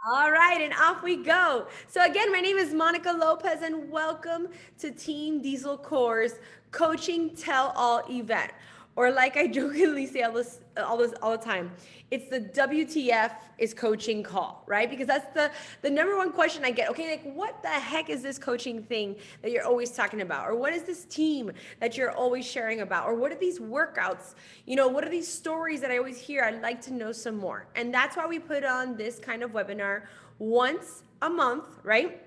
All right, and off we go. So, again, my name is Monica Lopez, and welcome to Team Diesel Core's Coaching Tell All event. Or, like I jokingly say all the time, it's the WTF is coaching call, right? Because that's the number one question I get. Okay, like what the heck is this coaching thing that you're always talking about? Or what is this team that you're always sharing about? Or what are these workouts? What are these stories that I always hear? I'd like to know some more. And that's why we put on this kind of webinar once a month, right?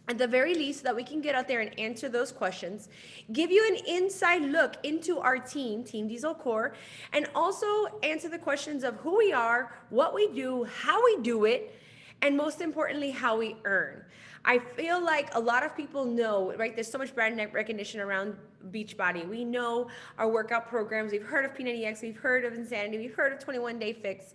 At the very least, so that we can get out there and answer those questions, give you an inside look into our team, Team Diesel Core, and also answer the questions of who we are, what we do, how we do it, and most importantly, how we earn. I feel like a lot of people know, right? There's so much brand recognition around Beachbody. We know our workout programs. We've heard of P90X, we've heard of Insanity, we've heard of 21 Day Fix.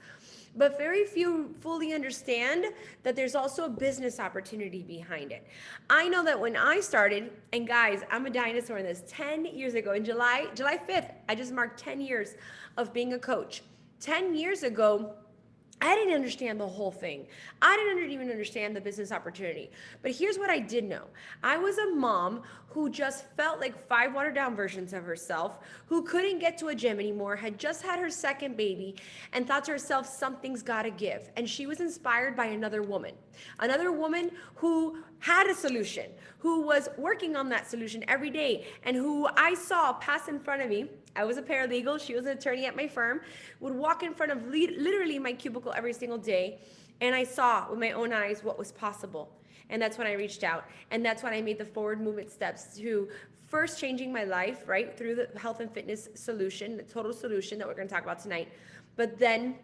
But very few fully understand that there's also a business opportunity behind it. I know that when I started, and guys, I'm a dinosaur in this, 10 years ago, in July 5th, I just marked 10 years of being a coach. 10 years ago, I didn't understand the whole thing. I didn't even understand the business opportunity. But here's what I did know. I was a mom who just felt like five watered down versions of herself, who couldn't get to a gym anymore, had just had her second baby, and thought to herself, something's gotta give. And she was inspired by another woman who had a solution, who was working on that solution every day, and who I saw pass in front of me. I was a paralegal, she was an attorney at my firm, would walk in front of literally my cubicle every single day, and I saw with my own eyes what was possible. And that's when I reached out. And that's when I made the forward movement steps to first changing my life, right, through the health and fitness solution, the total solution that we're going to talk about tonight. But then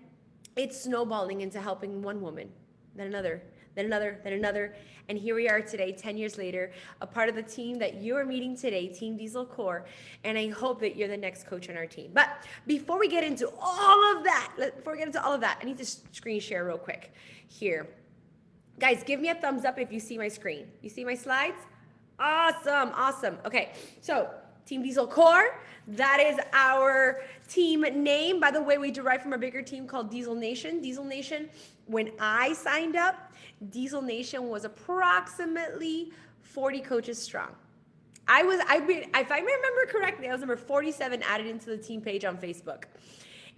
it's snowballing into helping one woman, then another, then another, then another. And here we are today, 10 years later, a part of the team that you are meeting today, Team Diesel Core. And I hope that you're the next coach on our team. But before we get into all of that, I need to screen share real quick here. Guys, give me a thumbs up if you see my screen. You see my slides? Awesome. Okay, so Team Diesel Core, that is our team name. By the way, we derive from a bigger team called Diesel Nation. Diesel Nation, when I signed up, Diesel Nation was approximately 40 coaches strong. If I remember correctly, I was number 47 added into the team page on Facebook.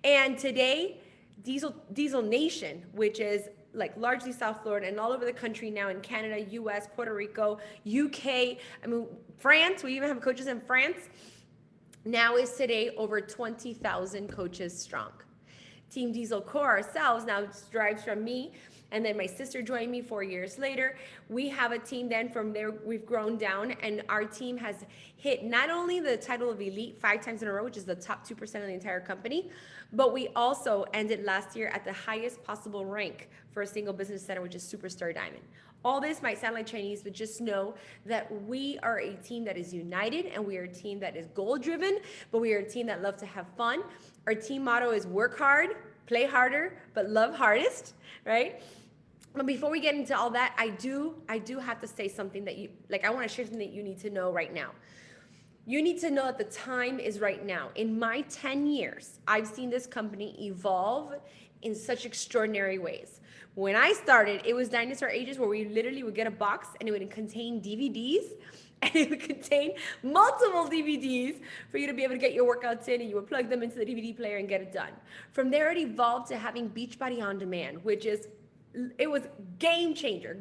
And today, Diesel Nation, which is like largely South Florida and all over the country now, in Canada, US, Puerto Rico, UK, France, we even have coaches in France, now is today over 20,000 coaches strong. Team Diesel Core ourselves now derives from me, and then my sister joined me 4 years later. We have a team then from there, we've grown down, and our team has hit not only the title of elite 5 times in a row, which is the top 2% of the entire company, but we also ended last year at the highest possible rank for a single business center, which is Superstar Diamond. All this might sound like Chinese, but just know that we are a team that is united, and we are a team that is goal driven, but we are a team that loves to have fun. Our team motto is work hard, play harder, but love hardest, right? But before we get into all that, I do have to say something that I want to share something that you need to know right now. You need to know that the time is right now. In my 10 years, I've seen this company evolve in such extraordinary ways. When I started, it was dinosaur ages where we literally would get a box and it would contain DVDs, and it would contain multiple DVDs for you to be able to get your workouts in, and you would plug them into the DVD player and get it done. From there, it evolved to having Beachbody on demand, it was game changer.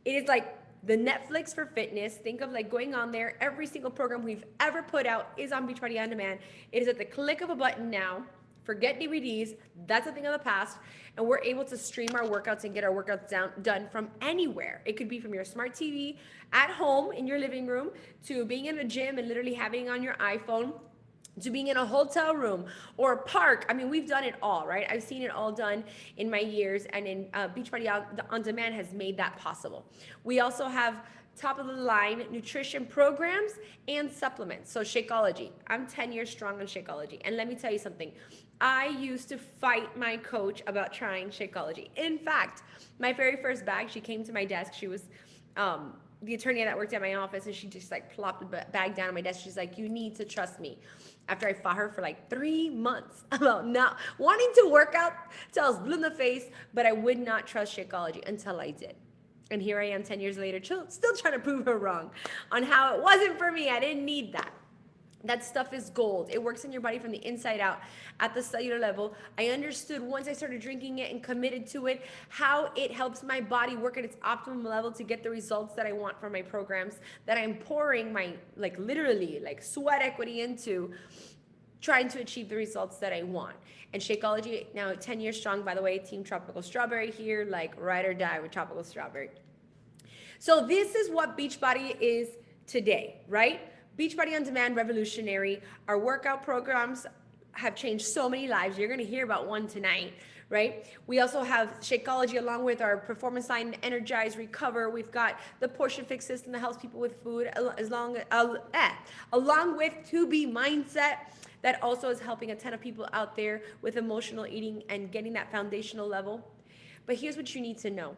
It is like the Netflix for fitness. Think of like going on there. Every single program we've ever put out is on Beachbody on demand. It is at the click of a button now. Forget DVDs. That's a thing of the past. And we're able to stream our workouts and get our workouts done from anywhere. It could be from your smart TV at home in your living room, to being in a gym and literally having it on your iPhone, to being in a hotel room or a park. We've done it all, right? I've seen it all done in my years, and in Beachbody on Demand has made that possible. We also have top of the line nutrition programs and supplements. So Shakeology, I'm 10 years strong on Shakeology. And let me tell you something. I used to fight my coach about trying Shakeology. In fact, my very first bag, she came to my desk. She was the attorney that worked at my office, and she just like plopped the bag down on my desk. She's like, "You need to trust me." After I fought her for like 3 months about not wanting to work out till I was blue in the face, but I would not trust Shakeology until I did. And here I am 10 years later, still trying to prove her wrong on how it wasn't for me. I didn't need that. That stuff is gold. It works in your body from the inside out at the cellular level. I understood once I started drinking it and committed to it how it helps my body work at its optimum level to get the results that I want from my programs that I'm pouring my like literally like sweat equity into trying to achieve the results that I want. And Shakeology now 10 years strong, by the way, Team Tropical Strawberry here, like ride or die with Tropical Strawberry. So this is what Beachbody is today, right? Beachbody on Demand, revolutionary. Our workout programs have changed so many lives. You're going to hear about one tonight, right? We also have Shakeology along with our performance line, Energize, Recover. We've got the Portion Fix system that helps people with food, along with To Be Mindset that also is helping a ton of people out there with emotional eating and getting that foundational level. But here's what you need to know.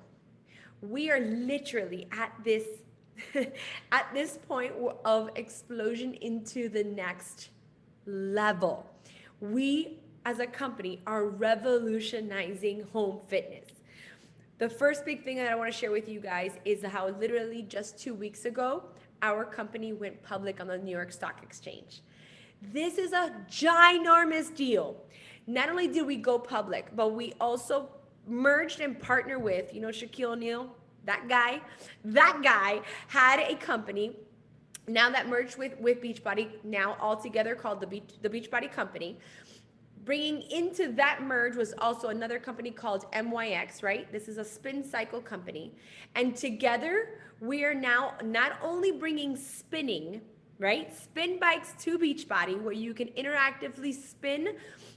We are literally at this at this point of explosion into the next level. We as a company are revolutionizing home fitness. The first big thing that I want to share with you guys is how literally just 2 weeks ago our company went public on the New York Stock Exchange. This is a ginormous deal. Not only did we go public, but we also merged and partnered with, Shaquille O'Neal, that guy had a company now that merged with Beachbody, now all together called the Beachbody Company. Bringing into that merge was also another company called MYX, right? This is a spin cycle company. And together, we are now not only bringing spinning, right? Spin bikes to Beachbody, where you can interactively spin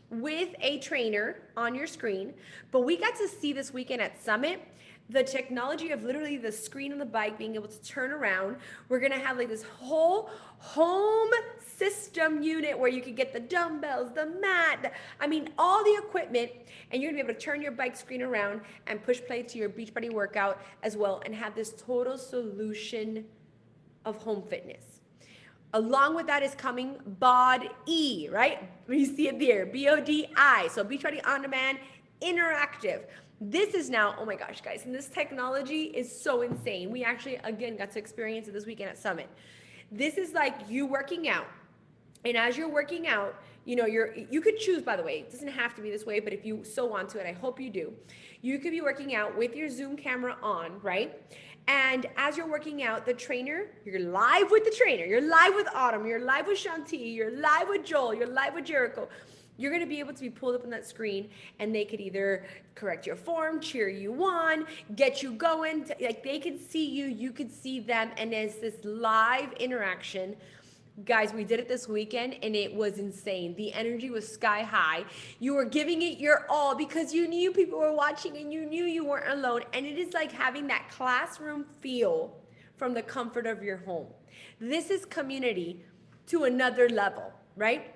with a trainer on your screen. But we got to see this weekend at Summit the technology of literally the screen on the bike being able to turn around. We're gonna have like this whole home system unit where you can get the dumbbells, the mat, all the equipment, and you're gonna be able to turn your bike screen around and push play to your Beachbody workout as well and have this total solution of home fitness. Along with that is coming Bod E, right? You see it there, BODI. So Beachbody On Demand, interactive. This is now, oh my gosh, guys, and this technology is so insane. We actually, again, got to experience it this weekend at Summit. This is like you working out. And as you're working out, you could choose, by the way, it doesn't have to be this way, but if you so want to, and I hope you do, you could be working out with your Zoom camera on, right? And as you're working out, the trainer, you're live with the trainer, you're live with Autumn, you're live with Shanti, you're live with Joel, you're live with Jericho. You're going to be able to be pulled up on that screen, and they could either correct your form, cheer you on, get you going. Like they could see you, you could see them, and it's this live interaction. Guys, we did it this weekend, and it was insane. The energy was sky high. You were giving it your all because you knew people were watching, and you knew you weren't alone. And it is like having that classroom feel from the comfort of your home. This is community to another level, right?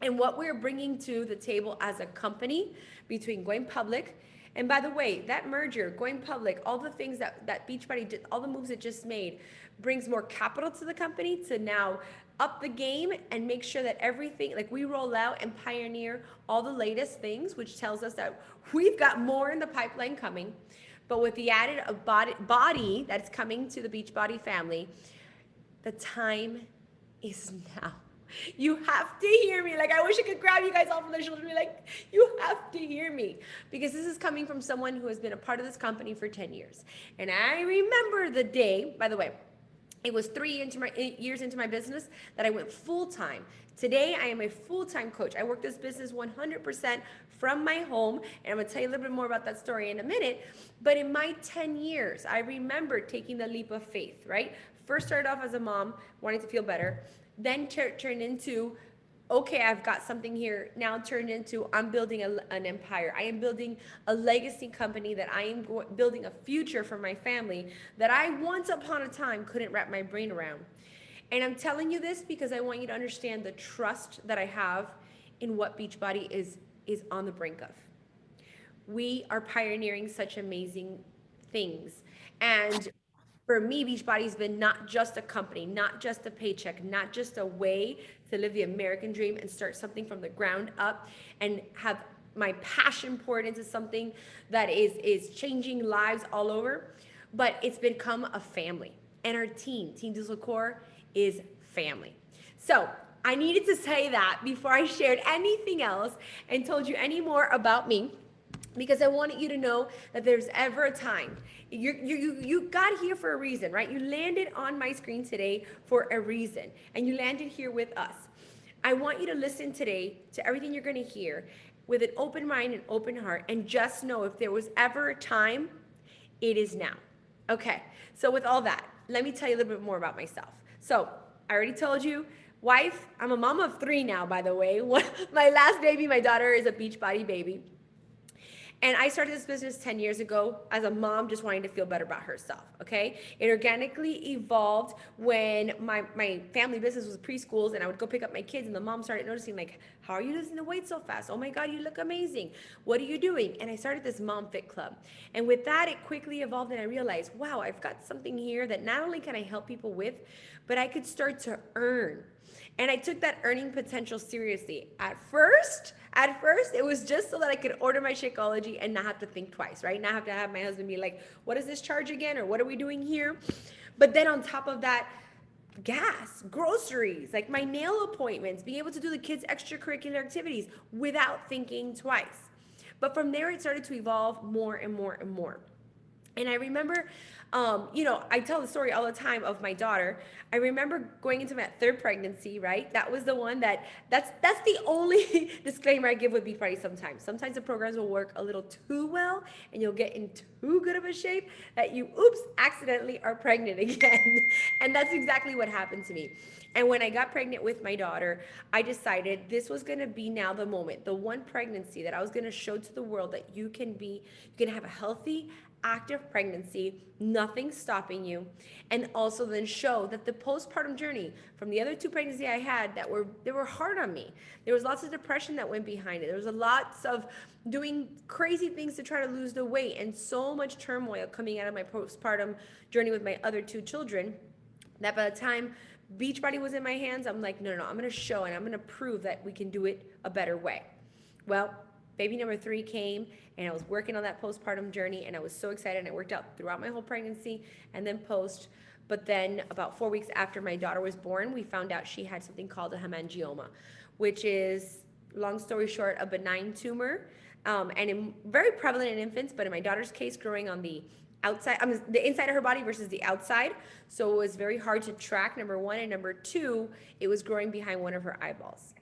And what we're bringing to the table as a company between going public, and by the way, that merger, going public, all the things that Beachbody did, all the moves it just made, brings more capital to the company to now up the game and make sure that everything, like we roll out and pioneer all the latest things, which tells us that we've got more in the pipeline coming. But with the added body that's coming to the Beachbody family, the time is now. You have to hear me. Like, I wish I could grab you guys all from the shoulders and be like, you have to hear me. Because this is coming from someone who has been a part of this company for 10 years. And I remember the day, by the way, it was 8 years into my business that I went full-time. Today, I am a full-time coach. I work this business 100% from my home, and I'm gonna tell you a little bit more about that story in a minute. But in my 10 years, I remember taking the leap of faith, right? First started off as a mom, wanting to feel better, then turned into, okay, I've got something here. Now turned into, I'm building an empire. I am building a legacy company that I am building a future for my family that I once upon a time couldn't wrap my brain around. And I'm telling you this because I want you to understand the trust that I have in what Beachbody is on the brink of. We are pioneering such amazing things. And For me, Beachbody's been not just a company, not just a paycheck, not just a way to live the American dream and start something from the ground up and have my passion poured into something that is changing lives all over, but it's become a family. And our Team Diesel Core, is family. So I needed to say that before I shared anything else and told you any more about me, because I wanted you to know that there's ever a time. You got here for a reason, right? You landed on my screen today for a reason, and you landed here with us. I want you to listen today to everything you're going to hear with an open mind and open heart, and just know if there was ever a time, it is now. Okay, so with all that, let me tell you a little bit more about myself. So I already told you, wife, I'm a mom of three now, by the way. My last baby, my daughter, is a Beachbody baby. And I started this business 10 years ago as a mom just wanting to feel better about herself, okay? It organically evolved when my family business was preschools, and I would go pick up my kids, and the mom started noticing, like, how are you losing the weight so fast? Oh my God, you look amazing. What are you doing? And I started this Mom Fit Club. And with that, it quickly evolved, and I realized, wow, I've got something here that not only can I help people with, but I could start to earn. And I took that earning potential seriously. At first, it was just so that I could order my Shakeology and not have to think twice, right? Not have to have my husband be like, what does this charge again? Or what are we doing here? But then on top of that, gas, groceries, like my nail appointments, being able to do the kids' extracurricular activities without thinking twice. But from there, it started to evolve more and more and more. And I remember, I tell the story all the time of my daughter. I remember going into my third pregnancy, right? That was the one that's the only disclaimer I give with Beachbody sometimes. Sometimes the programs will work a little too well, and you'll get in too good of a shape that you, oops, accidentally are pregnant again. And that's exactly what happened to me. And when I got pregnant with my daughter, I decided this was going to be now the moment, the one pregnancy that I was going to show to the world that you can have a healthy, active pregnancy, nothing stopping you, and also then show that the postpartum journey from the other two pregnancies I had they were hard on me. There was lots of depression that went behind it. There was a lots of doing crazy things to try to lose the weight, and so much turmoil coming out of my postpartum journey with my other two children, that by the time Beachbody was in my hands, I'm like, no, I'm going to show and I'm going to prove that we can do it a better way. Well, baby number 3 came, and I was working on that postpartum journey, and I was so excited, and I worked out throughout my whole pregnancy and then post. But then about 4 weeks after my daughter was born, we found out she had something called a hemangioma, which is, long story short, a benign tumor, and very prevalent in infants, but in my daughter's case, growing on the outside, the inside of her body versus the outside. So it was very hard to track, number one, and number two, it was growing behind one of her eyeballs.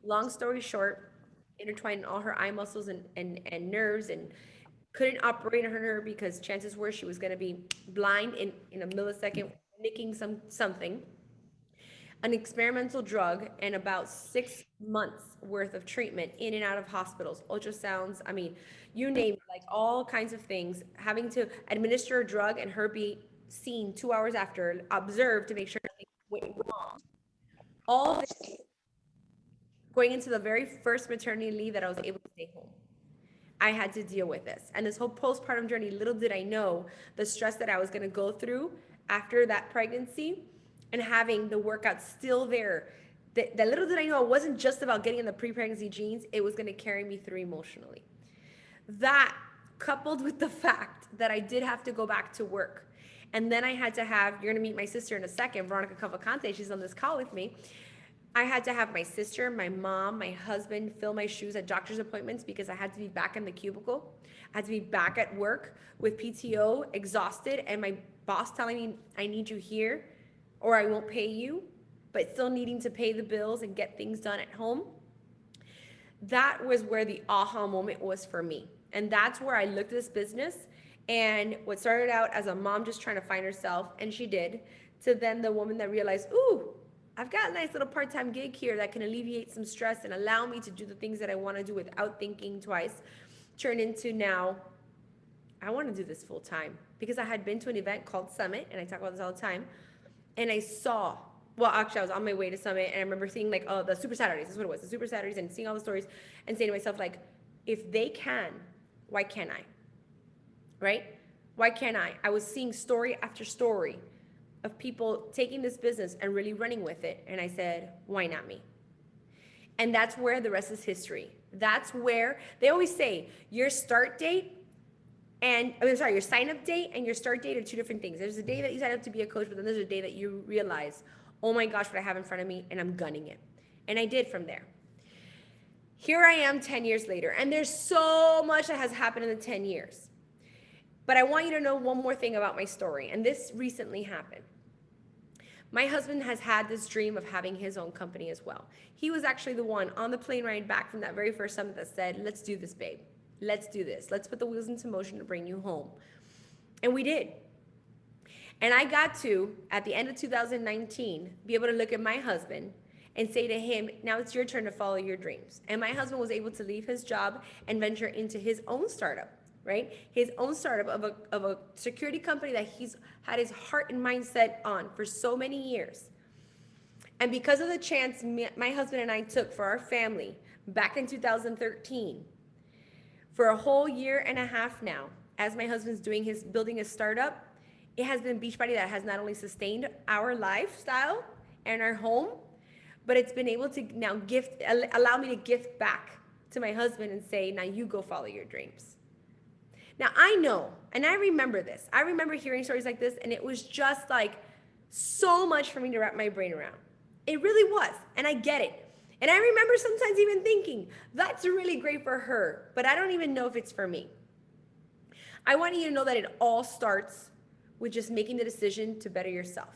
Long story short, intertwined all her eye muscles and nerves, and couldn't operate on her because chances were she was going to be blind in a millisecond, nicking something. An experimental drug, and about 6 months worth of treatment in and out of hospitals, ultrasounds, I mean, you name it, like all kinds of things, having to administer a drug and her be seen 2 hours after, observed to make sure nothing went wrong. All this going into the very first maternity leave that I was able to stay home. I had to deal with this. And this whole postpartum journey, little did I know the stress that I was going to go through after that pregnancy, and having the workout still there. That little did I know, it wasn't just about getting in the pre-pregnancy genes, it was going to carry me through emotionally. That, coupled with the fact that I did have to go back to work. And then I had to have, you're going to meet my sister in a second, Veronica Cavalcante, she's on this call with me. I had to have my sister, my mom, my husband fill my shoes at doctor's appointments because I had to be back in the cubicle. I had to be back at work with PTO, exhausted, and my boss telling me, I need you here or I won't pay you, but still needing to pay the bills and get things done at home. That was where the aha moment was for me. And that's where I looked at this business, and what started out as a mom just trying to find herself, and she did, to then the woman that realized, ooh, I've got a nice little part-time gig here that can alleviate some stress and allow me to do the things that I want to do without thinking twice, turned into now, I want to do this full time. Because I had been to an event called Summit, and I talk about this all the time, and I saw, well, actually, I was on my way to Summit, and I remember seeing, like, oh, the Super Saturdays, that's what it was, the Super Saturdays, and seeing all the stories, and saying to myself, like, if they can, why can't I? Right? Why can't I? I was seeing story after story of people taking this business and really running with it. And I said, why not me? And that's where the rest is history. That's where they always say your start date your sign up date and your start date are two different things. There's a day that you sign up to be a coach, but then there's a day that you realize, oh my gosh, what I have in front of me, and I'm gunning it. And I did from there. Here I am 10 years later, and there's so much that has happened in the 10 years. But I want you to know one more thing about my story, and this recently happened. My husband has had this dream of having his own company as well. He was actually the one on the plane ride back from that very first summit that said, let's do this, babe. Let's do this. Let's put the wheels into motion to bring you home. And we did. And I got to, at the end of 2019, be able to look at my husband and say to him, now it's your turn to follow your dreams. And my husband was able to leave his job and venture into his own startup, right? His own startup of a security company that he's had his heart and mindset on for so many years. And because of the chance my husband and I took for our family back in 2013, for a whole year and a half now, as my husband's building his startup, it has been Beachbody that has not only sustained our lifestyle and our home, but it's been able to now allow me to gift back to my husband and say, now you go follow your dreams. Now I know, and I remember this. I remember hearing stories like this, and it was just like so much for me to wrap my brain around. It really was, and I get it. And I remember sometimes even thinking, that's really great for her, but I don't even know if it's for me. I want you to know that it all starts with just making the decision to better yourself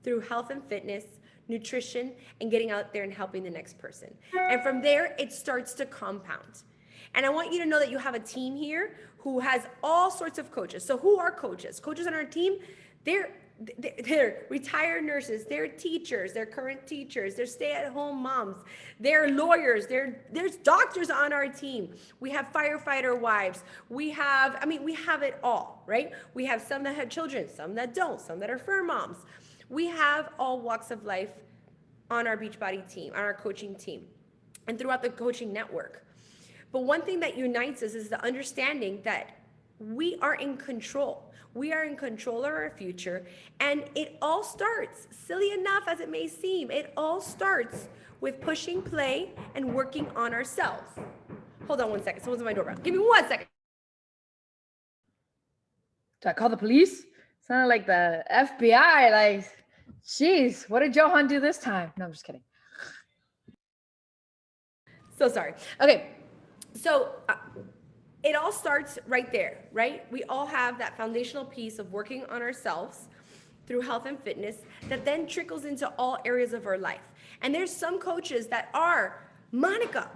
through health and fitness, nutrition, and getting out there and helping the next person. And from there, it starts to compound. And I want you to know that you have a team here who has all sorts of coaches. So who are coaches? Coaches on our team, they're retired nurses, they're teachers, they're current teachers, they're stay-at-home moms, they're lawyers, there's doctors on our team. We have firefighter wives. We have it all, right? We have some that have children, some that don't, some that are fur moms. We have all walks of life on our Beachbody team, on our coaching team, and throughout the coaching network. But one thing that unites us is the understanding that we are in control. We are in control of our future, and it all starts, silly enough as it may seem, it all starts with pushing play and working on ourselves. Hold on one second, someone's at my doorbell. Give me 1 second. Do I call the police? Sounded like the FBI, like, geez, what did Johan do this time? No, I'm just kidding. So sorry. Okay, so it all starts right there, right? We all have that foundational piece of working on ourselves through health and fitness that then trickles into all areas of our life. And there's some coaches that are Monica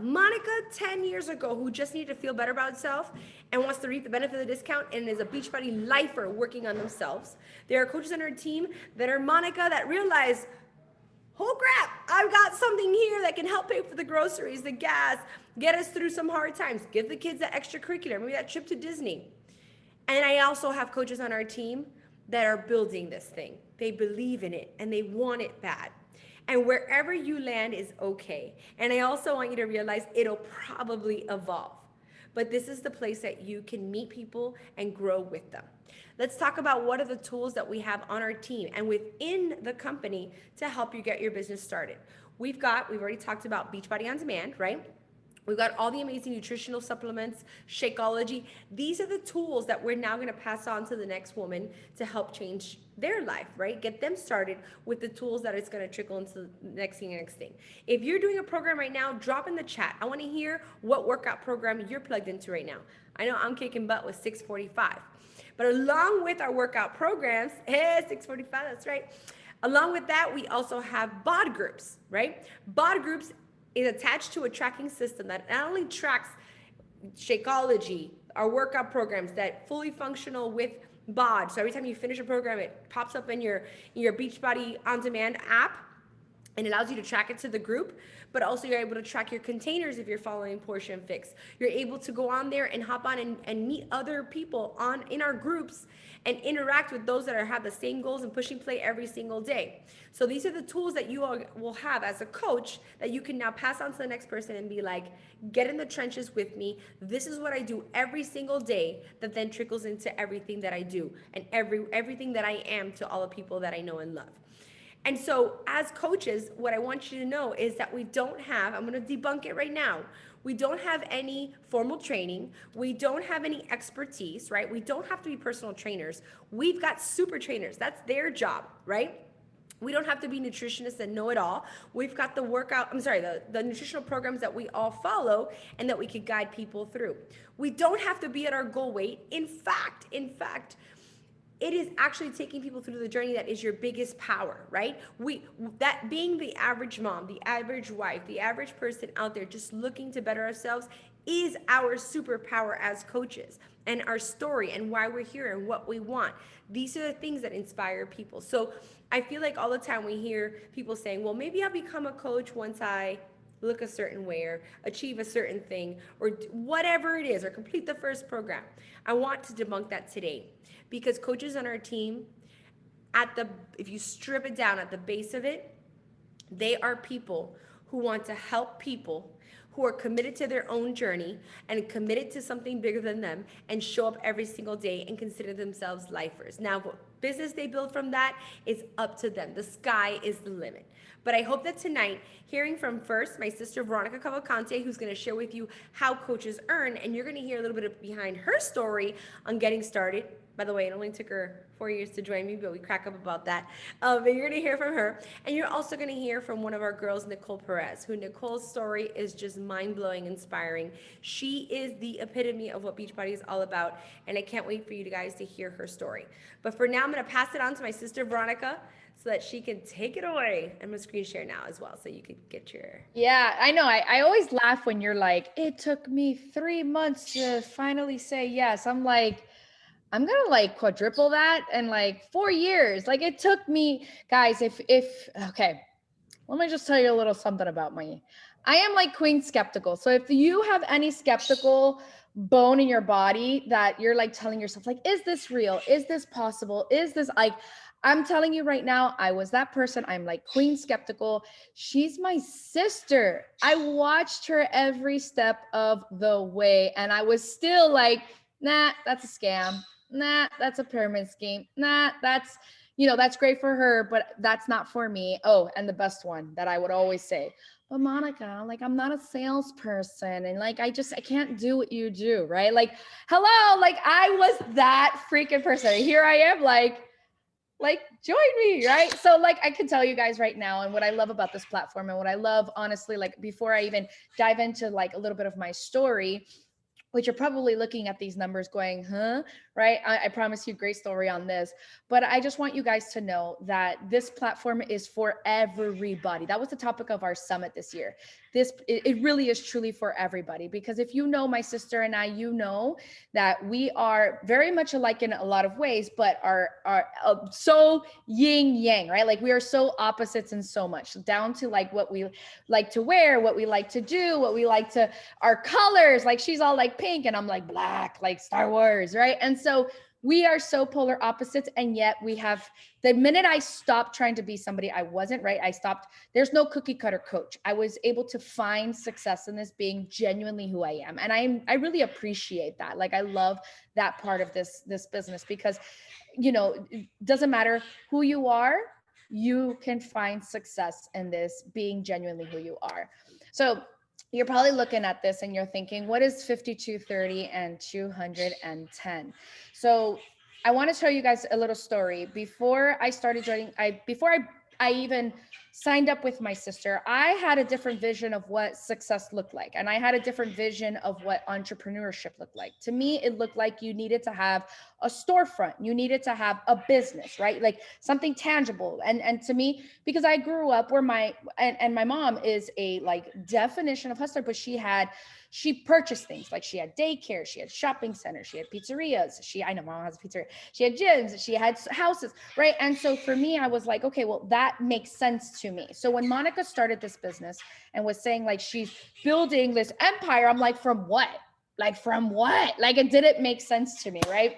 10 years ago, who just needed to feel better about itself and wants to reap the benefit of the discount and is a Beachbody lifer working on themselves. There are coaches on our team that are Monica that realize, oh crap, I've got something here that can help pay for the groceries, the gas, get us through some hard times, give the kids that extracurricular, maybe that trip to Disney. And I also have coaches on our team that are building this thing. They believe in it and they want it bad. And wherever you land is okay. And I also want you to realize it'll probably evolve. But this is the place that you can meet people and grow with them. Let's talk about what are the tools that we have on our team and within the company to help you get your business started. We've already talked about Beachbody On Demand, right? We've got all the amazing nutritional supplements, Shakeology. These are the tools that we're now gonna pass on to the next woman to help change their life, right? Get them started with the tools that it's gonna trickle into the next thing. If you're doing a program right now, drop in the chat. I wanna hear what workout program you're plugged into right now. I know I'm kicking butt with 645. But along with our workout programs, 645, that's right. Along with that, we also have Bod Groups, right? Bod Groups is attached to a tracking system that not only tracks Shakeology, our workout programs that fully functional with Bod. So every time you finish a program, it pops up in your Beachbody On Demand app. and allows you to track it to the group, but also you're able to track your containers if you're following Portion Fix. You're able to go on there and hop on and meet other people on in our groups and interact with those that have the same goals and pushing play every single day. So these are the tools that you all will have as a coach that you can now pass on to the next person and be like, get in the trenches with me. This is what I do every single day that then trickles into everything that I do and everything that I am to all the people that I know and love. And so, as coaches, what I want you to know is that we don't have, I'm going to debunk it right now. We don't have any formal training. We don't have any expertise, right? We don't have to be personal trainers. We've got super trainers. That's their job, right? We don't have to be nutritionists and know it all. We've got the nutritional programs that we all follow and that we could guide people through. We don't have to be at our goal weight. In fact, it is actually taking people through the journey that is your biggest power, right? That being the average mom, the average wife, the average person out there just looking to better ourselves is our superpower as coaches, and our story and why we're here and what we want. These are the things that inspire people. So I feel like all the time we hear people saying, well, maybe I'll become a coach once I look a certain way or achieve a certain thing or whatever it is or complete the first program. I want to debunk that today, because coaches on our team, if you strip it down at the base of it, they are people who want to help people, who are committed to their own journey and committed to something bigger than them, and show up every single day and consider themselves lifers. Now, what business they build from that is up to them. The sky is the limit. But I hope that tonight, hearing from first my sister Veronica Cavalcante, who's going to share with you how coaches earn, and you're going to hear a little bit of behind her story on getting started. By the way, it only took her 4 years to join me, but we crack up about that. But you're going to hear from her. And you're also going to hear from one of our girls, Nicole Perez, who Nicole's story is just mind-blowing, inspiring. She is the epitome of what Beachbody is all about, and I can't wait for you guys to hear her story. But for now, I'm going to pass it on to my sister, Veronica, so that she can take it away. I'm going to screen share now as well, so you could get your... Yeah, I know. I always laugh when you're like, it took me 3 months to finally say yes. I'm like, I'm gonna like quadruple that in like 4 years. Like it took me, guys, okay, let me just tell you a little something about me. I am like queen skeptical. So if you have any skeptical bone in your body that you're like telling yourself, like, is this real? Is this possible? Is this like, I'm telling you right now, I was that person. I'm like queen skeptical. She's my sister. I watched her every step of the way, and I was still like, nah, that's a scam. Nah, that's a pyramid scheme. Nah, that's great for her, but that's not for me. Oh, and the best one that I would always say, but Monica, like, I'm not a salesperson. And like, I can't do what you do. Right. Like, hello, like I was that freaking person. Here I am, like join me, right? So like I can tell you guys right now, and what I love about this platform, and what I love honestly, like before I even dive into like a little bit of my story, which you're probably looking at these numbers going, huh? Right? I promise you great story on this. But I just want you guys to know that this platform is for everybody. That was the topic of our summit this year. It really is truly for everybody, because if you know my sister and I, you know that we are very much alike in a lot of ways, but are so yin yang, right? Like we are so opposites in so much, down to like what we like to wear, what we like to do, what we like to, our colors. Like she's all like pink and I'm like black, like Star Wars, right? And so we are so polar opposites, and yet we have, the minute I stopped trying to be somebody I wasn't, right? I stopped, there's no cookie cutter coach. I was able to find success in this being genuinely who I am. And I really appreciate that. Like I love that part of this business, because it doesn't matter who you are, you can find success in this being genuinely who you are. So you're probably looking at this and you're thinking, what is 5230 and 210? So I want to tell you guys a little story. Before I started joining, before I even signed up with my sister, I had a different vision of what success looked like. And I had a different vision of what entrepreneurship looked like. To me, it looked like you needed to have a storefront. You needed to have a business, right? Like something tangible. And to me, because I grew up where my mom is a like definition of hustler, but she purchased things. Like she had daycare, she had shopping centers, she had pizzerias. I know mom has a pizzeria. She had gyms, she had houses, right? And so for me, I was like, okay, well, that makes sense to me. So when Monica started this business and was saying like she's building this empire, I'm like, from what? Like, from what? Like, it didn't make sense to me, right?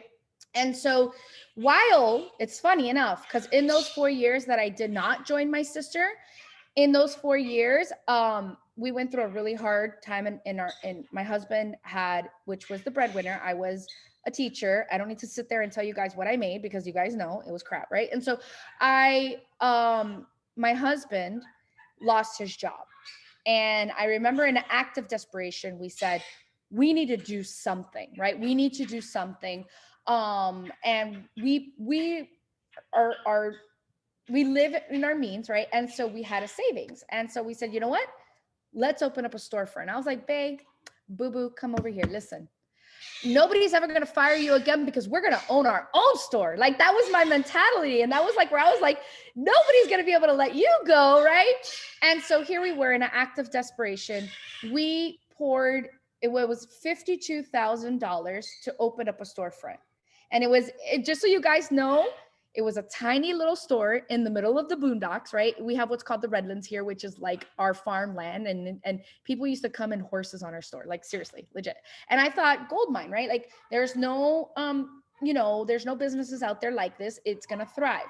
And so while it's funny enough, because in those 4 years that I did not join my sister, in those 4 years, we went through a really hard time in my husband had, which was the breadwinner. I was a teacher. I don't need to sit there and tell you guys what I made because you guys know it was crap, right? And so my husband lost his job. And I remember in an act of desperation, we said, we need to do something, right? We need to do something. And are we live in our means, right? And so we had a savings. And so we said, you know what? Let's open up a storefront. And I was like, babe, boo-boo, come over here. Listen, nobody's ever going to fire you again because we're going to own our own store. Like, that was my mentality. And that was like where I was like, nobody's going to be able to let you go, right? And so here we were in an act of desperation. We poured, it was $52,000 to open up a storefront. And just so you guys know, it was a tiny little store in the middle of the boondocks, right? We have what's called the Redlands here, which is like our farmland. And people used to come in horses on our store, like seriously, legit. And I thought, gold mine, right? Like, there's no, there's no businesses out there like this. It's going to thrive.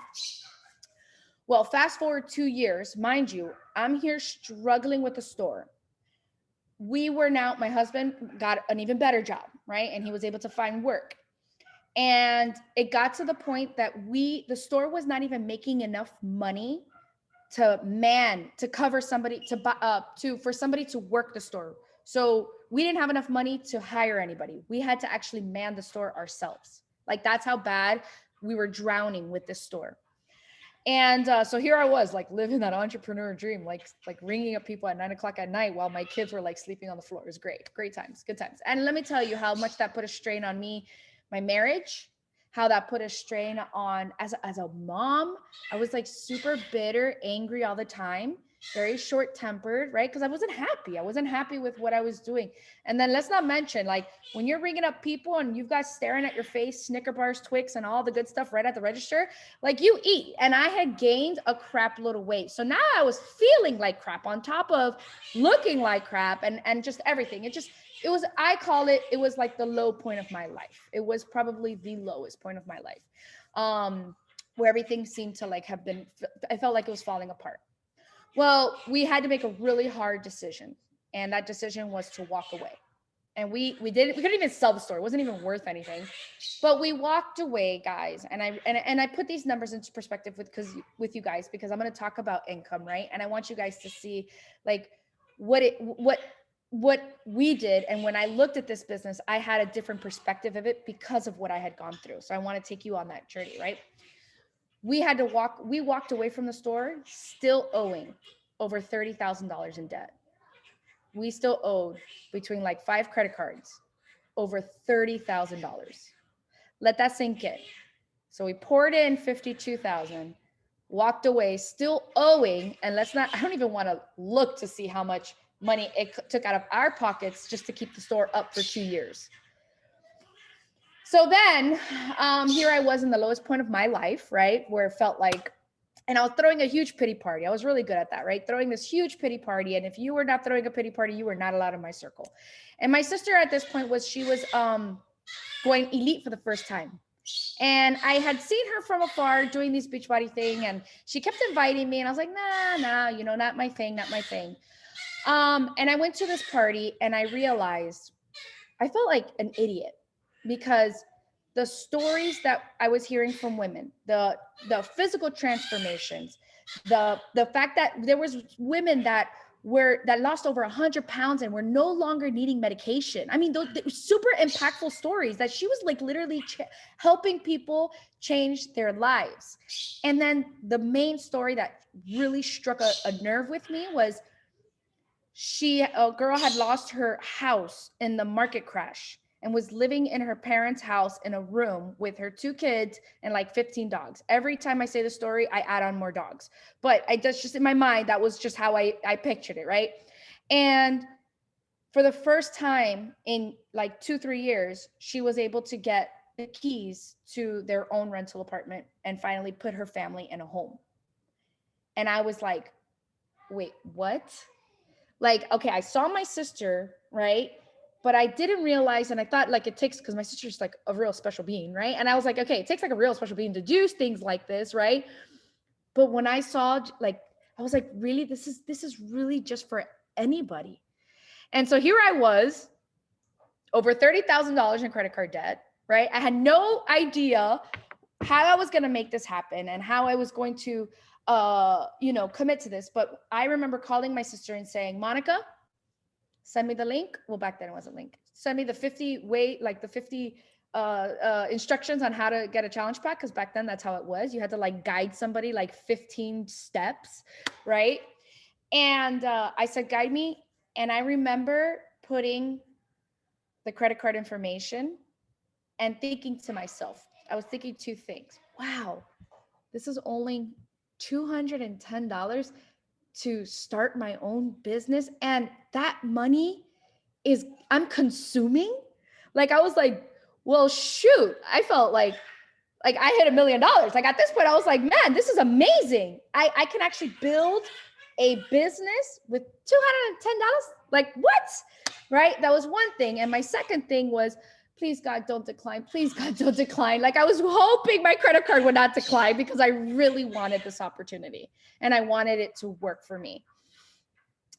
Well, fast forward 2 years, mind you, I'm here struggling with the store. My husband got an even better job, right? And he was able to find work. And it got to the point that the store was not even making enough money to cover somebody for somebody to work the store. So we didn't have enough money to hire anybody. We had to actually man the store ourselves. Like, that's how bad we were drowning with this store. And so here I was, like, living that entrepreneur dream, like ringing up people at 9:00 at night while my kids were like sleeping on the floor. It was great times, good times. And let me tell you how much that put a strain on me, my marriage, how that put a strain on as a mom. I was like super bitter, angry all the time, very short-tempered, right? Because I wasn't happy with what I was doing. And then let's not mention, like, when you're ringing up people and you've got staring at your face Snicker bars, Twix, and all the good stuff right at the register, like, you eat. And I had gained a crap load of weight. So now I was feeling like crap on top of looking like crap and just everything. It was like the low point of my life. It was probably the lowest point of my life, where everything seemed to like I felt like it was falling apart. Well, we had to make a really hard decision. And that decision was to walk away. And we couldn't even sell the store. It wasn't even worth anything, but we walked away, guys. And I put these numbers into perspective with you guys, because I'm going to talk about income, right? And I want you guys to see like what we did. And when I looked at this business, I had a different perspective of it because of what I had gone through. So I want to take you on that journey, right? We walked away from the store still owing over $30,000 in debt. We still owed between like 5 credit cards, over $30,000. Let that sink in. So we poured in 52,000, walked away, still owing. And I don't even want to look to see how much money it took out of our pockets just to keep the store up for 2 years. So then here I was in the lowest point of my life, right? Where it felt like, and I was throwing a huge pity party. I was really good at that, right? Throwing this huge pity party. And if you were not throwing a pity party, you were not allowed in my circle. And my sister at this point was going elite for the first time. And I had seen her from afar doing this Beachbody thing. And she kept inviting me. And I was like, nah, not my thing. And I went to this party and I realized I felt like an idiot, because the stories that I was hearing from women, the physical transformations, the fact that there was women that lost over 100 pounds and were no longer needing medication. I mean, those super impactful stories that she was like literally helping people change their lives. And then the main story that really struck a nerve with me was a girl had lost her house in the market crash and was living in her parents' house in a room with her 2 kids and like 15 dogs. Every time I say the story, I add on more dogs. But that's just in my mind, that was just how I pictured it, right? And for the first time in like 2-3 years, she was able to get the keys to their own rental apartment and finally put her family in a home. And I was like, wait, what? Like, okay, I saw my sister, right? But I didn't realize, and I thought like it takes, because my sister's like a real special being, right? And I was like, okay, it takes like a real special being to do things like this, right? But when I saw, like, I was like, really, this is really just for anybody. And so here I was, over $30,000 in credit card debt, right? I had no idea how I was going to make this happen and how I was going to, commit to this. But I remember calling my sister and saying, Monica, send me the link. Well, back then it wasn't a link. Send me the 50 instructions on how to get a challenge pack. Cause back then that's how it was. You had to like guide somebody like 15 steps. Right. And I said, guide me. And I remember putting the credit card information and thinking to myself, I was thinking two things. Wow, this is only $210 to start my own business. And that money is, I'm consuming. Like, I was like, well, shoot, I felt like I hit $1 million. Like at this point, I was like, man, this is amazing. I can actually build a business with $210. Like what? Right? That was one thing. And my second thing was, please God, don't decline. Please God, don't decline. Like I was hoping my credit card would not decline because I really wanted this opportunity and I wanted it to work for me.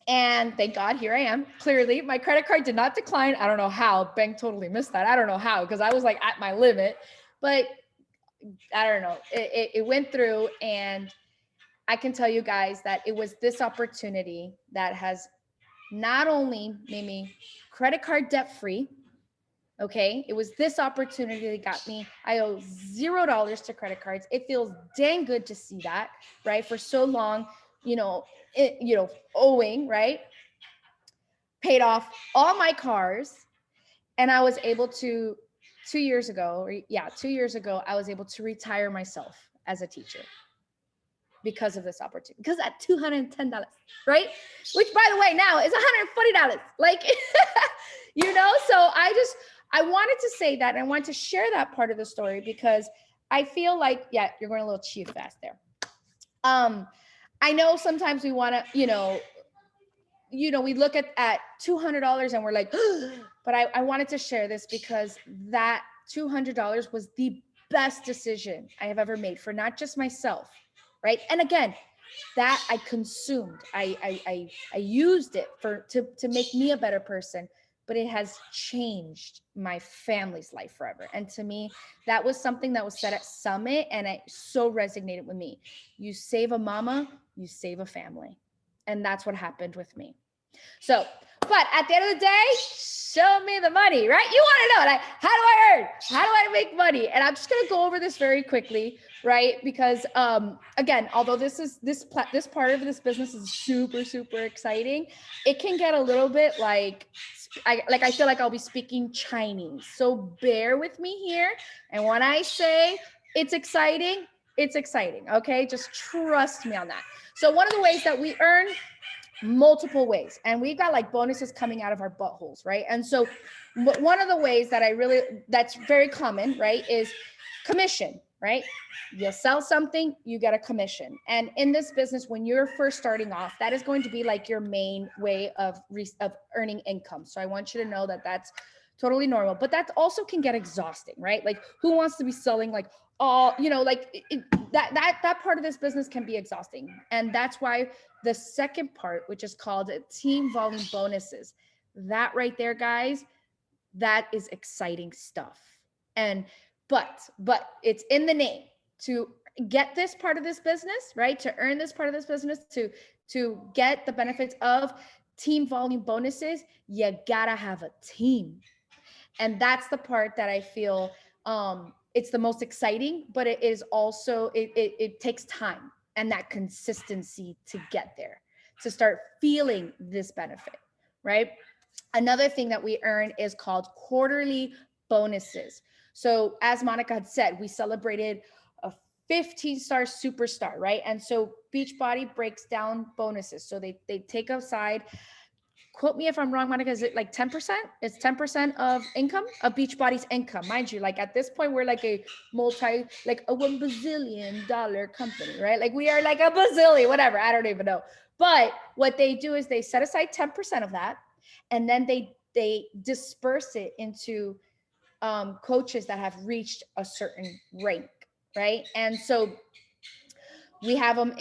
And thank God, here I am. Clearly, my credit card did not decline. I don't know how. Bank totally missed that. I don't know how, because I was like at my limit. But I don't know. It went through, and I can tell you guys that it was this opportunity that has not only made me credit card debt free. Okay. It was this opportunity that got me. I owe $0 to credit cards. It feels dang good to see that, right? For so long, owing, right? Paid off all my cars. And I was able to, 2 years ago, I was able to retire myself as a teacher because of this opportunity, because at $210, right? Which by the way, now is $140. Like, so I wanted to say that. And I wanted to share that part of the story because I feel like, yeah, you're going a little too fast there. I know sometimes we want to, we look at $200 and we're like, but I wanted to share this because that $200 was the best decision I have ever made for not just myself, right? And again, that I consumed, I used it to make me a better person, but it has changed my family's life forever. And to me, that was something that was said at Summit, and it so resonated with me. You save a mama, you save a family. And that's what happened with me. So, but at the end of the day, show me the money, right? You want to know, like, how do I earn? How do I make money? And I'm just going to go over this very quickly, right? Because, again, although this part of this business is super, super exciting, it can get a little bit like I feel like I'll be speaking Chinese. So bear with me here. And when I say it's exciting, okay? Just trust me on that. So one of the ways that we earn, multiple ways, and we've got like bonuses coming out of our buttholes, right? And so one of the ways that that's very common, right, is commission, right? You sell something, you get a commission. And in this business, when you're first starting off, that is going to be like your main way of earning income. So I want you to know that that's totally normal, but that also can get exhausting, right? Like who wants to be selling like all, that part of this business can be exhausting. And that's why the second part, which is called team volume bonuses, that right there, guys, that is exciting stuff. But it's in the name. To get this part of this business, right? To earn this part of this business, to get the benefits of team volume bonuses, you gotta have a team. And that's the part that I feel it's the most exciting, but it is also, it takes time and that consistency to get there, to start feeling this benefit, right? Another thing that we earn is called quarterly bonuses. So as Monica had said, we celebrated a 15-star superstar, right? And so Beachbody breaks down bonuses. So they take aside, quote me if I'm wrong, Monica, is it like 10%? It's 10% of income, of Beachbody's income. Mind you, like at this point, we're like a $1 bazillion company, right? Like we are like a bazillion, whatever. I don't even know. But what they do is they set aside 10% of that, and then they disperse it into coaches that have reached a certain rank, right? And so we have them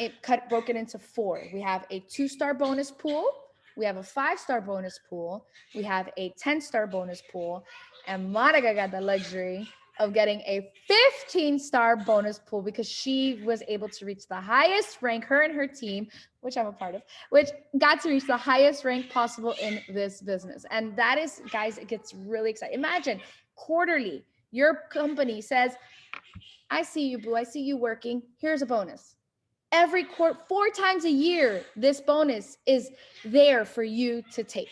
broken into 4. We have a 2-star bonus pool, we have a 5-star bonus pool, we have a 10-star bonus pool, and Monica got the luxury of getting a 15-star bonus pool because she was able to reach the highest rank, her and her team, which I'm a part of, which got to reach the highest rank possible in this business. And that is, guys, it gets really exciting. Imagine quarterly, your company says, I see you, Boo, I see you working, here's a bonus. Every quarter, 4 times a year, this bonus is there for you to take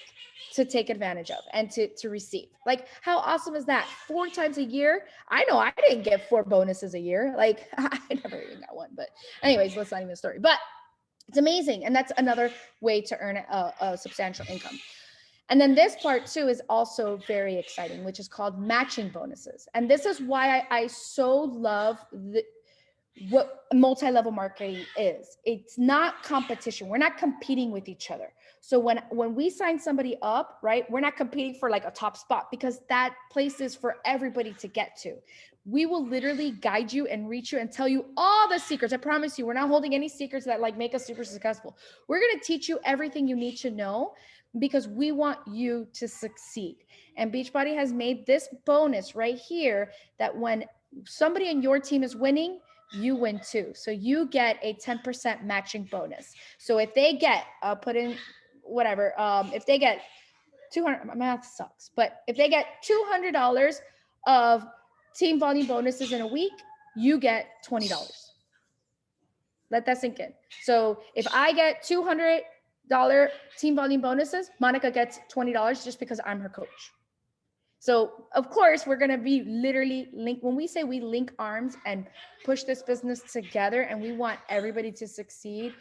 advantage of and to receive. Like, how awesome is that? 4 times a year. I know I didn't get 4 bonuses a year. Like, I never even got one. But anyways, that's not even a story. But it's amazing. And that's another way to earn a substantial income. And then this part too is also very exciting, which is called matching bonuses. And this is why I so love what multi-level marketing is. It's not competition. We're not competing with each other. So when we sign somebody up, right, we're not competing for like a top spot, because that place is for everybody to get to. We will literally guide you and reach you and tell you all the secrets. I promise you, we're not holding any secrets that like make us super successful. We're going to teach you everything you need to know because we want you to succeed. And Beachbody has made this bonus right here that when somebody in your team is winning, you win too. So you get a 10% matching bonus. So if they get, put in whatever, if they get 200, my math sucks, but if they get $200 of team volume bonuses in a week, you get $20. Let that sink in. So if I get $200 team volume bonuses, Monica gets $20 just because I'm her coach. So of course, we're going to be literally when we say we link arms and push this business together and we want everybody to succeed,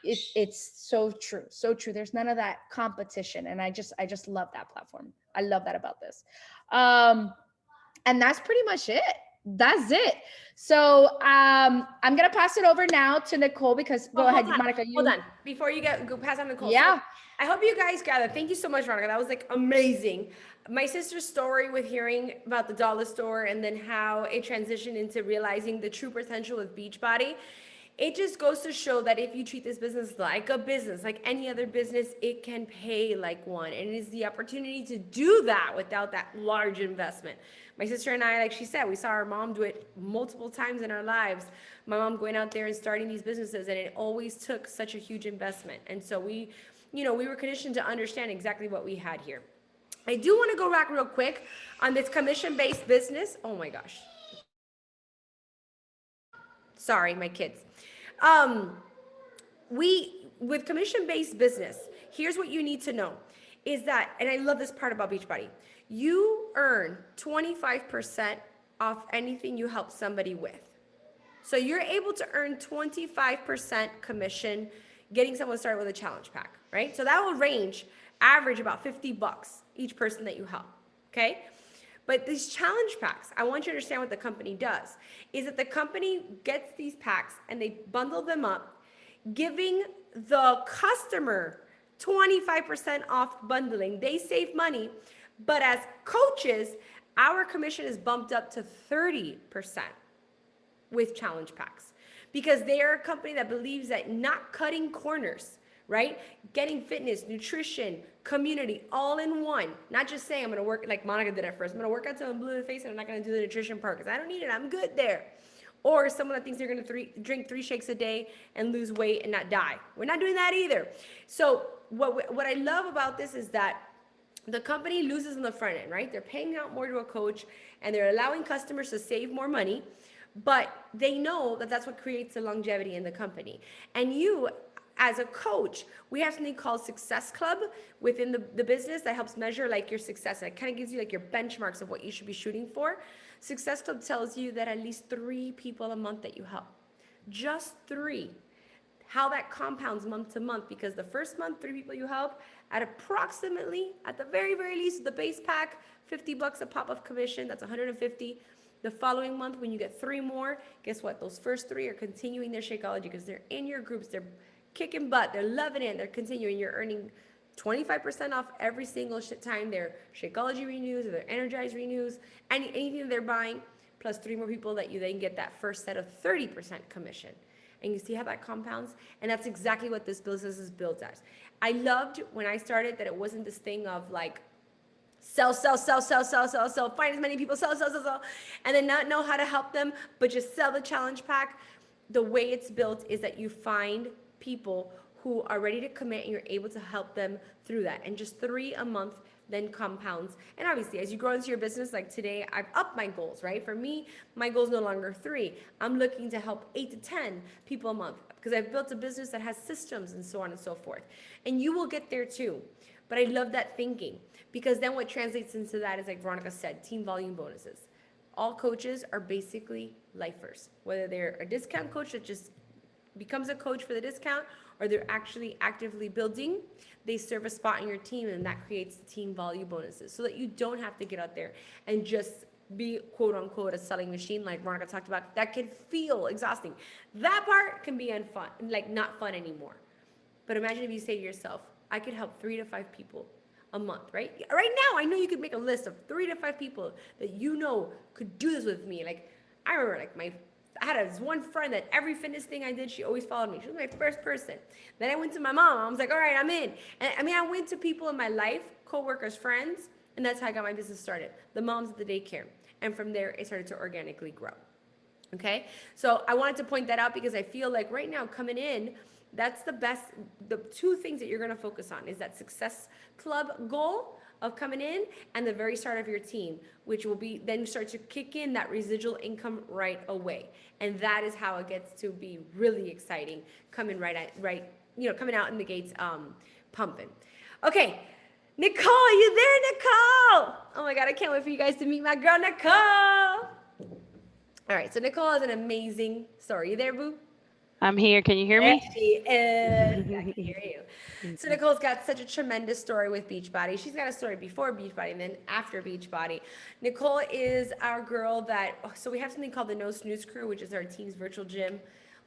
it's so true. So true. There's none of that competition. And I just love that platform. I love that about this. And that's pretty much it. That's it. So I'm going to pass it over now to Nicole because go ahead, Monica. Hold on. Before you go pass on Nicole. Yeah. So I hope you guys gathered. Thank you so much, Monica. That was like amazing. My sister's story with hearing about the dollar store and then how it transitioned into realizing the true potential of Beachbody. It just goes to show that if you treat this business like a business, like any other business, it can pay like one. And it is the opportunity to do that without that large investment. My sister and I, like she said, we saw our mom do it multiple times in our lives. My mom going out there and starting these businesses, and it always took such a huge investment. And so we were conditioned to understand exactly what we had here. I do want to go back real quick on this commission-based business. Oh my gosh. Sorry, my kids. With commission-based business, here's what you need to know is that, and I love this part about Beachbody, you earn 25% off anything you help somebody with. So you're able to earn 25% commission getting someone started with a challenge pack, right? So that will average about $50 each person that you help, okay? But these challenge packs, I want you to understand what the company does, is that the company gets these packs and they bundle them up, giving the customer 25% off bundling. They save money, but as coaches, our commission is bumped up to 30% with challenge packs because they are a company that believes that not cutting corners, right? Getting fitness, nutrition, community, all in one. Not just saying I'm going to work like Monica did at first. I'm going to work out till I'm blue in the face and I'm not going to do the nutrition part because I don't need it. I'm good there. Or someone that thinks they're going to drink 3 shakes a day and lose weight and not die. We're not doing that either. So what I love about this is that the company loses on the front end, right? They're paying out more to a coach and they're allowing customers to save more money, but they know that that's what creates the longevity in the company. And you, as a coach, we have something called Success Club within the business that helps measure like your success. It kind of gives you like your benchmarks of what you should be shooting for. Success Club tells you that at least 3 people a month that you help. Just 3. How that compounds month to month, because the first month, 3 people you help at approximately, at the very, very least, the base pack, $50 a pop of commission, that's $150. The following month, when you get 3 more, guess what? Those first 3 are continuing their Shakeology because they're in your groups, they're kicking butt. They're loving it. They're continuing. You're earning 25% off every single time their Shakeology renews or their Energize renews, anything they're buying, plus three more people that you then get that first set of 30% commission. And you see how that compounds? And that's exactly what this business is built as. I loved when I started that it wasn't this thing of like, sell, sell, sell, sell, sell, sell, sell, find as many people, sell, sell, sell, sell, and then not know how to help them, but just sell the challenge pack. The way it's built is that you find people who are ready to commit and you're able to help them through that. And just 3 a month then compounds. And obviously, as you grow into your business, like today, I've upped my goals, right? For me, my goal is no longer 3. I'm looking to help 8 to 10 people a month because I've built a business that has systems and so on and so forth. And you will get there too. But I love that thinking because then what translates into that is, like Veronica said, team volume bonuses. All coaches are basically lifers, whether they're a discount coach that just becomes a coach for the discount or they're actually actively building, they serve a spot in your team, and that creates team volume bonuses so that you don't have to get out there and just be quote unquote a selling machine like Veronica talked about. That can feel exhausting. That part can be unfun, like not fun anymore. But imagine if you say to yourself, I could help 3 to 5 people a month, right? Right now, I know you could make a list of 3 to 5 people that you know could do this with me. Like, I remember, like, I had this one friend that every fitness thing I did, she always followed me. She was my first person. Then I went to my mom. I was like, all right, I'm in. And I mean, I went to people in my life, coworkers, friends, and that's how I got my business started. The moms at the daycare. And from there, it started to organically grow. Okay? So I wanted to point that out because I feel like right now, coming in, that's the 2 things that you're going to focus on is that success club goal of coming in and the very start of your team, which will be then start to kick in that residual income right away. And that is how it gets to be really exciting coming coming out in the gates, pumping. Okay, Nicole, you there, Nicole? Oh my God, I can't wait for you guys to meet my girl, Nicole. All right, so Nicole has an amazing story. You there, boo? I'm here. Can you hear There me? she is. I can hear you. So Nicole's got such a tremendous story with Beachbody. She's got a story before Beachbody and then after Beachbody. Nicole is our girl so we have something called the No Snooze Crew, which is our team's virtual gym.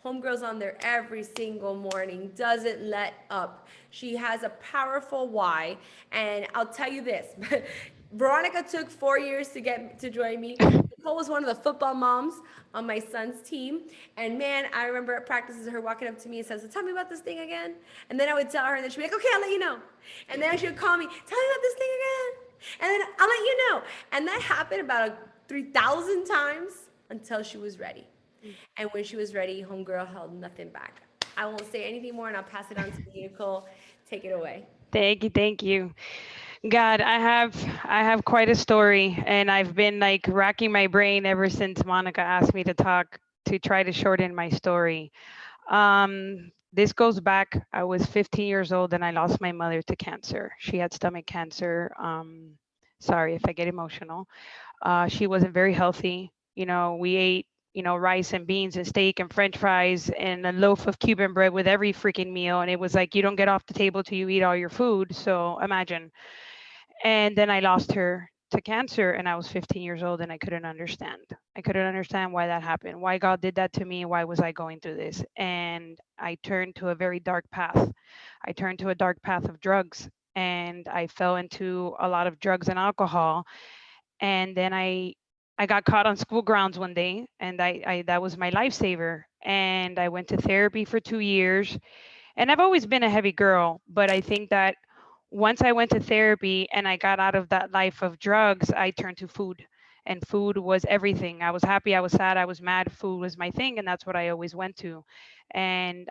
Homegirl's on there every single morning, doesn't let up. She has a powerful why, and I'll tell you this. Veronica took 4 years to join me. Nicole was one of the football moms on my son's team. And man, I remember at practices her walking up to me and says, so tell me about this thing again. And then I would tell her and then she'd be like, okay, I'll let you know. And then she would call me, tell me about this thing again. And then I'll let you know. And that happened about 3,000 times until she was ready. And when she was ready, homegirl held nothing back. I won't say anything more and I'll pass it on to you, Nicole. Take it away. Thank you, thank you. God, I have quite a story, and I've been like racking my brain ever since Monica asked me to talk to try to shorten my story. This goes back. I was 15 years old and I lost my mother to cancer. She had stomach cancer. Sorry if I get emotional. She wasn't very healthy. We ate, rice and beans and steak and French fries and a loaf of Cuban bread with every freaking meal. And it was like, you don't get off the table till you eat all your food. So imagine. And then I lost her to cancer and I was 15 years old and I couldn't understand. I couldn't understand why that happened, why God did that to me, why was I going through this? And I turned to a very dark path. I turned to a dark path of drugs and I fell into a lot of drugs and alcohol. And then I got caught on school grounds one day and I that was my lifesaver. And I went to therapy for 2 years. And I've always been a heavy girl, but I think that once I went to therapy and I got out of that life of drugs, I turned to food. And food was everything. I was happy, I was sad, I was mad. Food was my thing. And that's what I always went to. And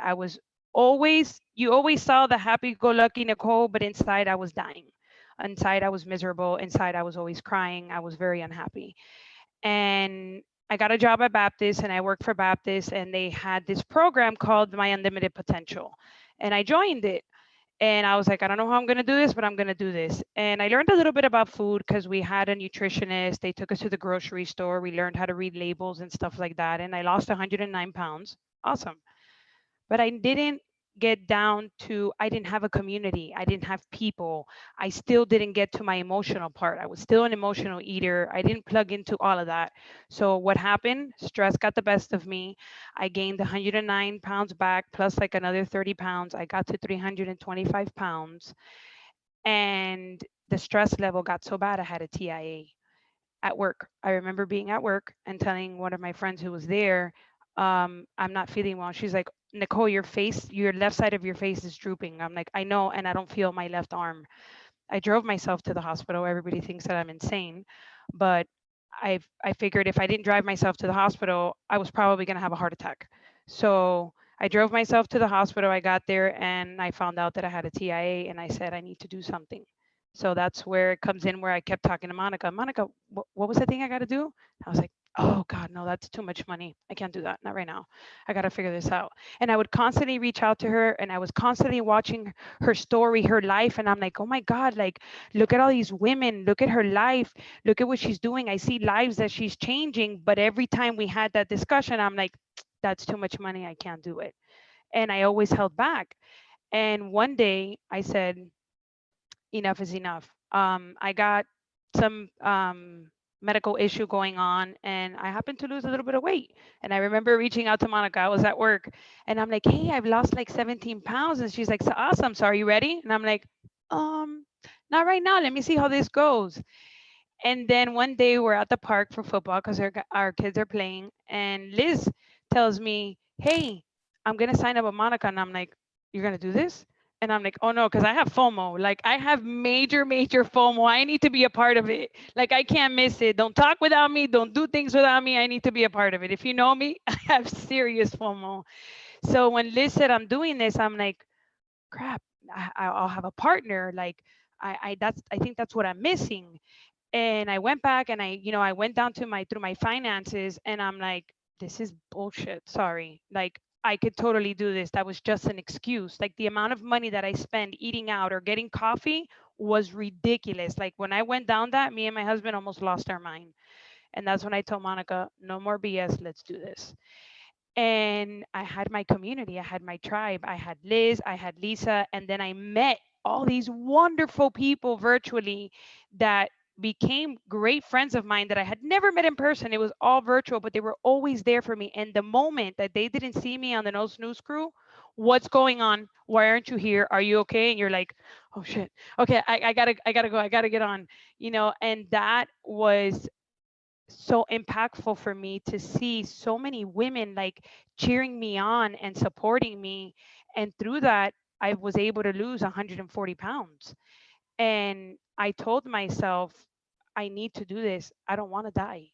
you always saw the happy go lucky Nicole, but inside I was dying. Inside I was miserable. Inside I was always crying. I was very unhappy. And I got a job at Baptist and I worked for Baptist and they had this program called My Unlimited Potential. And I joined it. And I was like, I don't know how I'm going to do this, but I'm going to do this. And I learned a little bit about food because we had a nutritionist. They took us to the grocery store. We learned how to read labels and stuff like that. And I lost 109 pounds. Awesome. But I didn't get down to, I didn't have a community, I didn't have people, I still didn't get to my emotional part. I was still an emotional eater. I didn't plug into all of that. So what happened? Stress got the best of me. I gained 109 pounds back plus like another 30 pounds. I got to 325 pounds, and the stress level got so bad I had a TIA at work. I remember being at work and telling one of my friends who was there, I'm not feeling well. She's like, Nicole, your face, your left side of your face is drooping. I'm like, I know, and I don't feel my left arm. I drove myself to the hospital. Everybody thinks that I'm insane, but I figured if I didn't drive myself to the hospital, I was probably going to have a heart attack. So I drove myself to the hospital. I got there and I found out that I had a TIA, and I said I need to do something. So that's where it comes in, where I kept talking to Monica. Monica, what was the thing I got to do? I was like, oh God, no, that's too much money. I can't do that. Not right now. I got to figure this out. And I would constantly reach out to her, and I was constantly watching her story, her life. And I'm like, oh my God, like, look at all these women, look at her life, look at what she's doing. I see lives that she's changing. But every time we had that discussion, I'm like, that's too much money. I can't do it. And I always held back. And one day I said, enough is enough. I got some medical issue going on, and I happened to lose a little bit of weight. And I remember reaching out to Monica. I was at work, and I'm like, "Hey, I've lost like 17 pounds." And she's like, "So awesome. So are you ready?" And I'm like, um, not right now. Let me see how this goes. And then one day we're at the park for football because our kids are playing. And Liz tells me, hey, I'm going to sign up with Monica. And I'm like, you're going to do this? And I'm like, oh no, because I have FOMO. Like, I have major, major FOMO. I need to be a part of it. Like, I can't miss it. Don't talk without me. Don't do things without me. I need to be a part of it. If you know me, I have serious FOMO. So when Liz said I'm doing this, I'm like, crap, I'll have a partner. Like, I think that's what I'm missing. And I went back and I went down to my through my finances, and I'm like, this is bullshit. Sorry. Like, I could totally do this. That was just an excuse. Like, the amount of money that I spend eating out or getting coffee was ridiculous. Like, when I went down that, me and my husband almost lost our mind. And that's when I told Monica, no more BS, let's do this. And I had my community, I had my tribe, I had Liz, I had Lisa, and then I met all these wonderful people virtually that became great friends of mine that I had never met in person. It was all virtual, but they were always there for me. And the moment that they didn't see me on the No Snooze crew, what's going on? Why aren't you here? Are you okay? And you're like, oh shit. Okay, I gotta go. I gotta get on. And that was so impactful for me to see so many women like cheering me on and supporting me. And through that, I was able to lose 140 pounds. And I told myself, I need to do this. I don't want to die.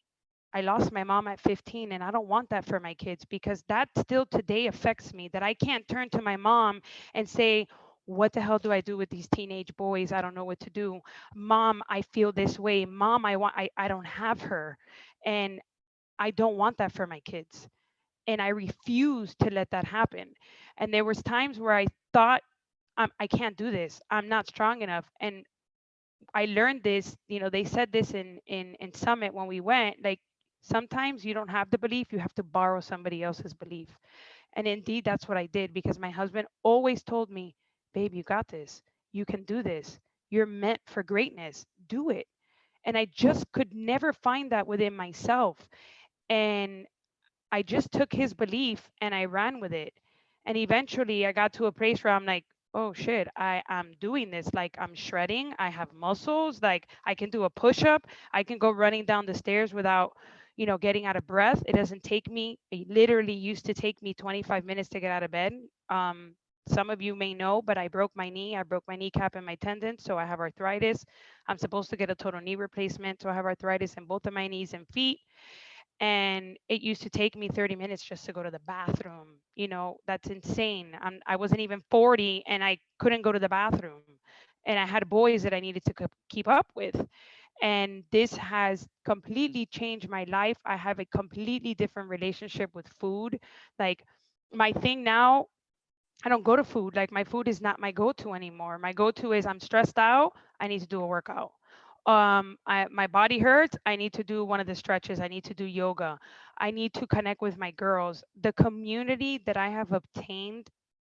I lost my mom at 15, and I don't want that for my kids, because that still today affects me, that I can't turn to my mom and say, what the hell do I do with these teenage boys? I don't know what to do. Mom, I feel this way. Mom, I don't have her. And I don't want that for my kids. And I refuse to let that happen. And there was times where I thought, I can't do this. I'm not strong enough. And I learned this, they said this in Summit when we went, like, sometimes you don't have the belief, you have to borrow somebody else's belief. And indeed, that's what I did, because my husband always told me, babe, you got this. You can do this. You're meant for greatness. Do it. And I just could never find that within myself. And I just took his belief and I ran with it. And eventually I got to a place where I'm like, oh shit, I'm doing this. Like, I'm shredding. I have muscles. Like, I can do a push up. I can go running down the stairs without, getting out of breath. It doesn't take me, it literally used to take me 25 minutes to get out of bed. Some of you may know, but I broke my knee. I broke my kneecap and my tendon. So I have arthritis. I'm supposed to get a total knee replacement. So I have arthritis in both of my knees and feet, and it used to take me 30 minutes just to go to the bathroom. That's insane. I wasn't even 40 and I couldn't go to the bathroom, and I had boys that I needed to keep up with. And this has completely changed my life. I have a completely different relationship with food. Like, my thing now, I don't go to food. Like, my food is not my go-to anymore. My go-to is, I'm stressed out, I need to do a workout. My body hurts, I need to do one of the stretches. I need to do yoga. I need to connect with my girls. The community that I have obtained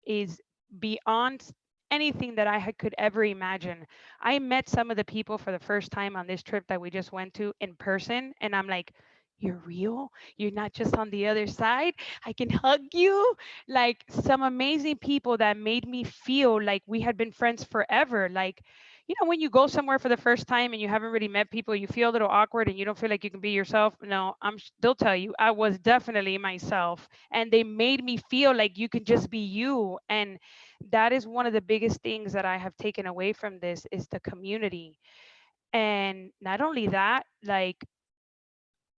is beyond anything that could ever imagine. I met some of the people for the first time on this trip that we just went to in person, and I'm like, you're real? You're not just on the other side? I can hug you? Like some amazing people that made me feel like we had been friends forever. Like, when you go somewhere for the first time and you haven't really met people, you feel a little awkward and you don't feel like you can be yourself. No, they'll tell you I was definitely myself, and they made me feel like you can just be you. And that is one of the biggest things that I have taken away from this is the community. And not only that, like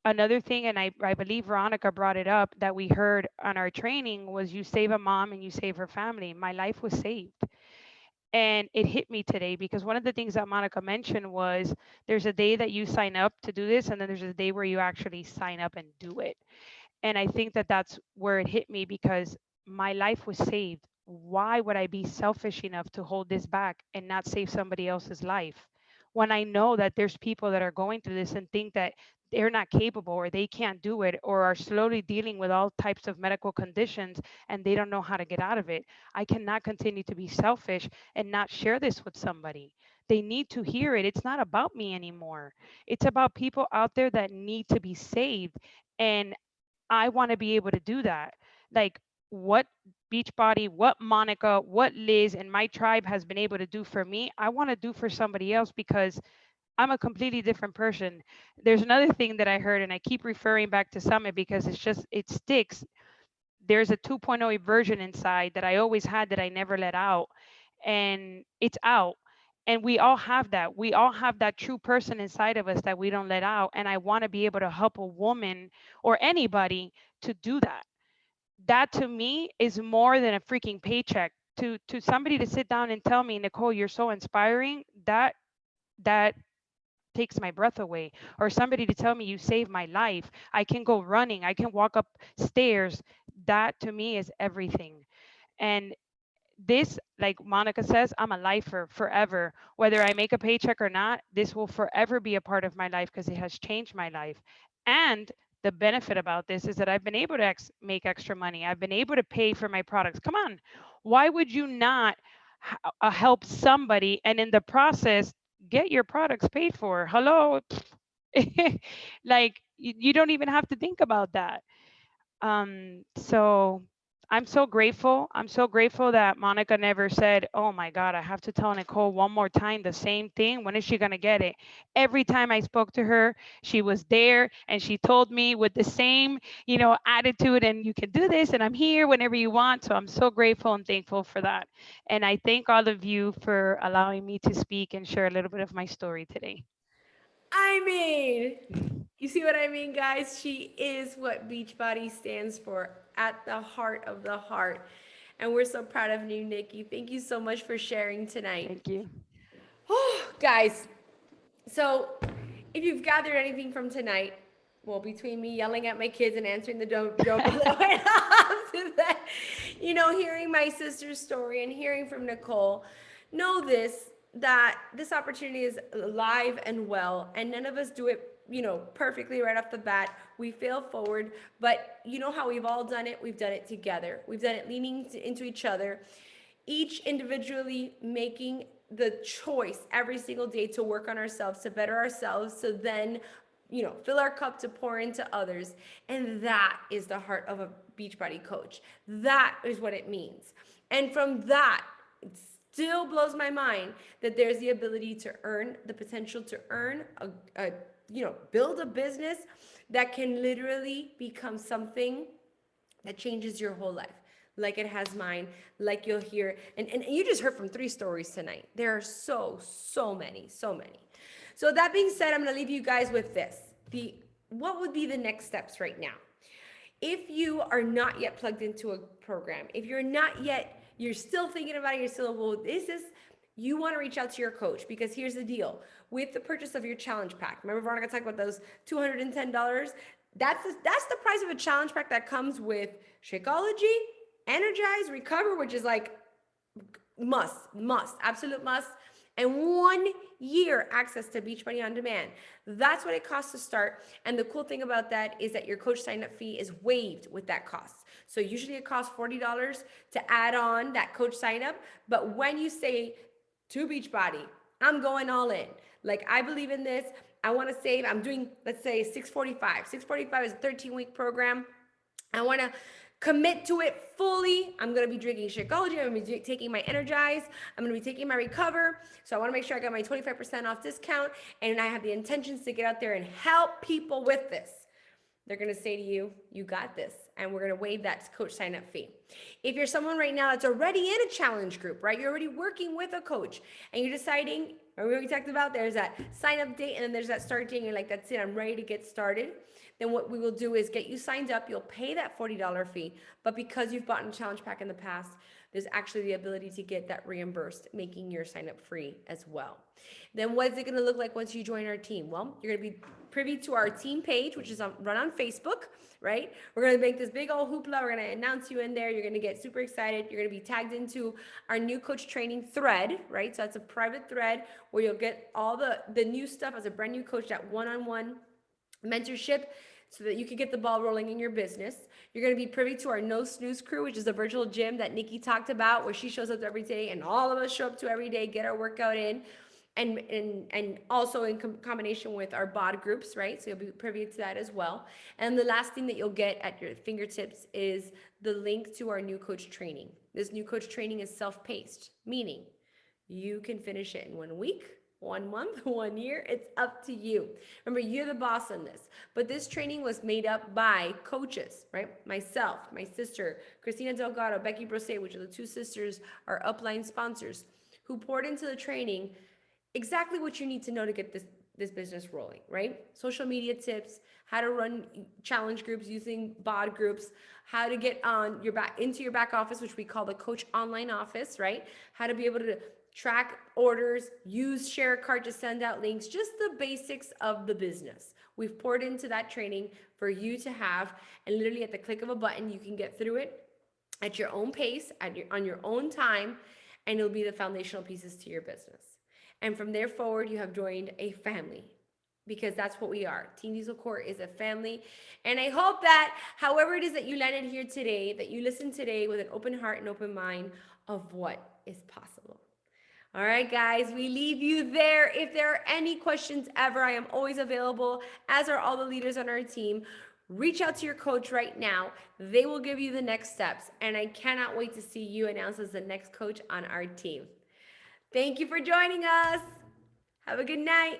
another thing, and I believe Veronica brought it up that we heard on our training was you save a mom and you save her family. My life was saved. And it hit me today because one of the things that Monica mentioned was there's a day that you sign up to do this, and then there's a day where you actually sign up and do it. And I think that that's where it hit me because my life was saved. Why would I be selfish enough to hold this back and not save somebody else's life when I know that there's people that are going through this and think that they're not capable or they can't do it or are slowly dealing with all types of medical conditions and they don't know how to get out of it? I cannot continue to be selfish and not share this with somebody. They need to hear it. It's not about me anymore. It's about people out there that need to be saved. And I want to be able to do that. Like what Beachbody, what Monica, what Liz and my tribe has been able to do for me, I want to do for somebody else because I'm a completely different person. There's another thing that I heard, and I keep referring back to Summit because it sticks. There's a 2.0 version inside that I always had that I never let out, and it's out. And we all have that. We all have that true person inside of us that we don't let out. And I want to be able to help a woman or anybody to do that. That to me is more than a freaking paycheck. To somebody to sit down and tell me, Nicole, you're so inspiring, that takes my breath away. Or somebody to tell me you saved my life. I can go running, I can walk up stairs. That to me is everything. And this, like Monica says, I'm a lifer forever. Whether I make a paycheck or not, this will forever be a part of my life because it has changed my life. And the benefit about this is that I've been able to make extra money. I've been able to pay for my products. Come on, why would you not help somebody and in the process get your products paid for? Hello, like you don't even have to think about that. So I'm so grateful. I'm so grateful that Monica never said, "Oh my God, I have to tell Nicole one more time the same thing. When is she going to get it?" Every time I spoke to her, she was there and she told me with the same, attitude, and you can do this and I'm here whenever you want. So I'm so grateful and thankful for that. And I thank all of you for allowing me to speak and share a little bit of my story today. I mean, you see what I mean, guys? She is what Beachbody stands for, at the heart of the heart. And we're so proud of you, Nikki. Thank you so much for sharing tonight. Thank you. Oh, guys, so if you've gathered anything from tonight, well, between me yelling at my kids and answering the doorbell, hearing my sister's story and hearing from Nicole, know this, that this opportunity is alive and well, and none of us do it, perfectly right off the bat. We fail forward, but you know how we've all done it? We've done it together. We've done it leaning into each other, each individually making the choice every single day to work on ourselves, to better ourselves, so then, fill our cup to pour into others. And that is the heart of a Beachbody coach. That is what it means. And from that, it still blows my mind that there's the ability to earn, the potential to earn build a business that can literally become something that changes your whole life, like it has mine, like you'll hear. And you just heard from 3 stories tonight. There are so many, so many. So that being said, I'm going to leave you guys with this. What would be the next steps right now? If you are not yet plugged into a program, if you're not yet, you're still thinking about it, you're still, well, you want to reach out to your coach, because here's the deal. With the purchase of your challenge pack, remember Veronica talked about those $210? That's the price of a challenge pack that comes with Shakeology, Energize, Recover, which is like absolute must, and 1 year access to Beachbody On Demand. That's what it costs to start. And the cool thing about that is that your coach sign-up fee is waived with that cost. So usually it costs $40 to add on that coach sign-up. But when you say to Beachbody, I'm going all in. Like, I believe in this. I want to save. I'm doing, let's say, 645. 645 is a 13-week program. I want to commit to it fully. I'm going to be drinking Shakeology. I'm going to be taking my Energize. I'm going to be taking my Recover. So I want to make sure I got my 25% off discount. And I have the intentions to get out there and help people with this. They're going to say to you, you got this. And we're going to waive that coach sign up fee. If you're someone right now that's already in a challenge group, right? You're already working with a coach and you're deciding, or we talked about, there's that sign up date and then there's that start date. And you're like, that's it, I'm ready to get started. Then what we will do is get you signed up. You'll pay that $40 fee. But because you've bought a challenge pack in the past, there's actually the ability to get that reimbursed, making your sign up free as well. Then what is it going to look like once you join our team? Well, you're going to be privy to our team page, which is run on Facebook, right? We're going to make this big old hoopla. We're going to announce you in there. You're going to get super excited. You're going to be tagged into our new coach training thread, right? So that's a private thread where you'll get all the new stuff as a brand new coach, that one-on-one mentorship, so that you can get the ball rolling in your business. You're going to be privy to our No Snooze crew, which is a virtual gym that Nikki talked about, where she shows up every day and all of us show up to every day, get our workout in. And also in combination with our Bod Groups, right? So you'll be privy to that as well. And the last thing that you'll get at your fingertips is the link to our new coach training. This new coach training is self-paced, meaning you can finish it in 1 week, 1 month, 1 year. It's up to you. Remember, you're the boss on this. But this training was made up by coaches, right? Myself, my sister, Christina Delgado, Becky Brose, which are the two sisters, our upline sponsors, who poured into the training exactly what you need to know to get this business rolling, right? Social media tips, how to run challenge groups using Bod Groups, how to get on your back into your back office, which we call the coach online office, right? How to be able to track orders, use share a cart to send out links, just the basics of the business. We've poured into that training for you to have, and literally at the click of a button, you can get through it at your own pace, on your own time, and it'll be the foundational pieces to your business. And from there forward, you have joined a family, because that's what we are. Team Diesel Core is a family. And I hope that however it is that you landed here today, that you listened today with an open heart and open mind of what is possible. All right, guys, we leave you there. If there are any questions ever, I am always available, as are all the leaders on our team. Reach out to your coach right now. They will give you the next steps. And I cannot wait to see you announced as the next coach on our team. Thank you for joining us. Have a good night.